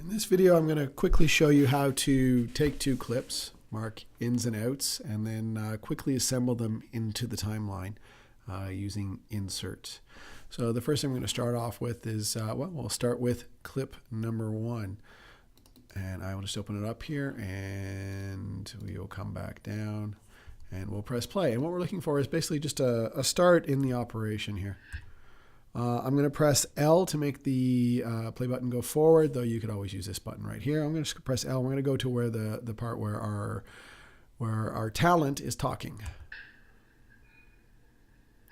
In this video, I'm going to quickly show you how to take two clips, mark ins and outs, and then quickly assemble them into the timeline using insert. So the first thing I'm going to start off with is, we'll start with clip number 1. And I will just open it up here, and we will come back down, and we'll press play. And what we're looking for is basically just a start in the operation here. I'm going to press L to make the play button go forward, though you could always use this button right here. I'm going to press L. We're going to go to where the part where our talent is talking.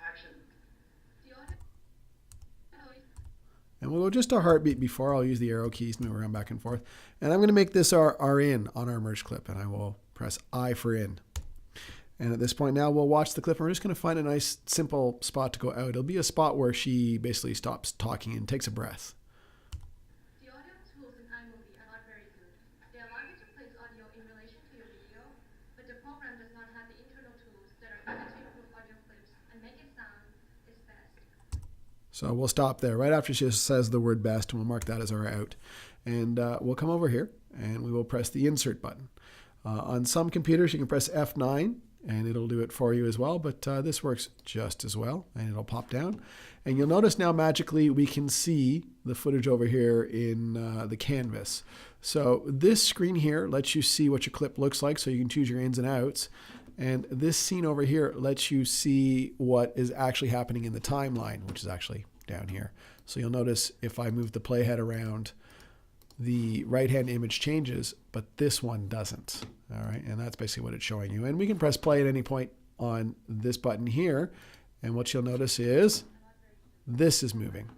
Action. And we'll go just a heartbeat before. I'll use the arrow keys to move around back and forth. And I'm going to make this our in on our merge clip, and I will press I for in. And at this point now, we'll watch the clip, and we're just going to find a nice, simple spot to go out. It'll be a spot where she basically stops talking and takes a breath. The audio tools in iMovie are not very good. They allow you to place audio in relation to your video, but the program does not have the internal tools that are needed to improve audio clips and make it sound its best. So we'll stop there right after she says the word best, and we'll mark that as our out. And we'll come over here, and we will press the insert button. On some computers, you can press F9, and it'll do it for you as well, but this works just as well, and it'll pop down. And you'll notice now magically we can see the footage over here in the canvas. So this screen here lets you see what your clip looks like, so you can choose your ins and outs. And this scene over here lets you see what is actually happening in the timeline, which is actually down here. So you'll notice if I move the playhead around, the right-hand image changes, but this one doesn't. All right, and that's basically what it's showing you. And we can press play at any point on this button here, and what you'll notice is this is moving.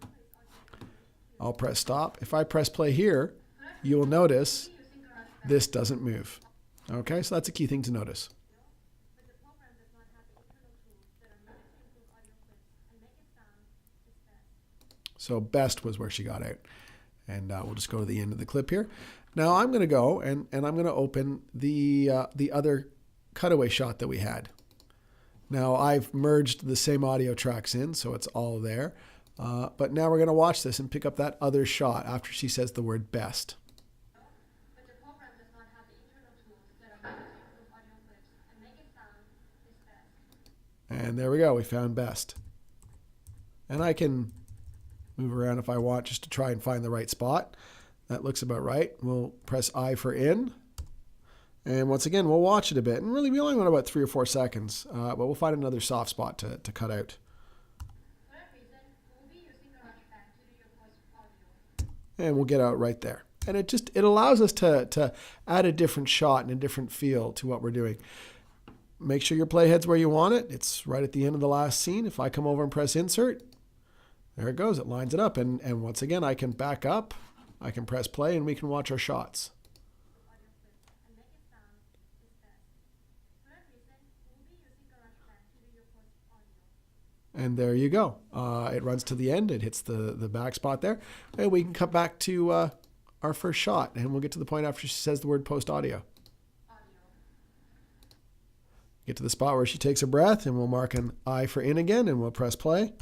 I'll press stop. If I press play here, you will notice this doesn't move. Okay, so that's a key thing to notice. So best was where she got out. And we'll just go to the end of the clip here. Now I'm going to go and I'm going to open the other cutaway shot that we had. Now I've merged the same audio tracks in, so it's all there. But now we're going to watch this and pick up that other shot after she says the word best. But the program does not have the internal tools that are needed to improve audio clips and make it sound its best. And there we go. We found best. And I can move around if I want just to try and find the right spot. That looks about right. We'll press I for in. And once again, we'll watch it a bit. And really, we only want about 3 or 4 seconds. But we'll find another soft spot to cut out. For that reason, we'll be using a rush band to do your post audio. And we'll get out right there. And it allows us to add a different shot and a different feel to what we're doing. Make sure your playhead's where you want it. It's right at the end of the last scene. If I come over and press insert, there it goes. It lines it up. And once again, I can back up. I can press play, and we can watch our shots. And there you go. It runs to the end. It hits the back spot there. And we can cut back to our first shot. And we'll get to the point after she says the word post audio. Get to the spot where she takes a breath, and we'll mark an I for in again, and we'll press play.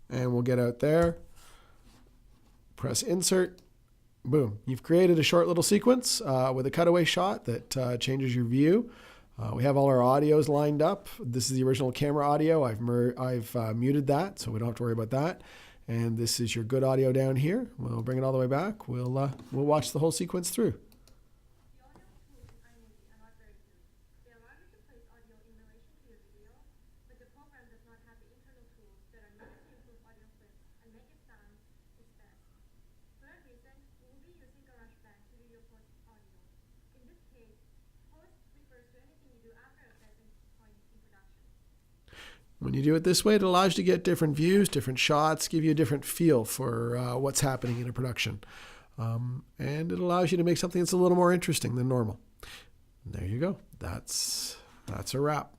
And we'll get out there, press insert, boom. You've created a short little sequence with a cutaway shot that changes your view. We have all our audios lined up. This is the original camera audio. I've muted that, so we don't have to worry about that. And this is your good audio down here. We'll bring it all the way back. We'll watch the whole sequence through. When you do it this way, it allows you to get different views, different shots, give you a different feel for what's happening in a production. And it allows you to make something that's a little more interesting than normal. And there you go. That's a wrap.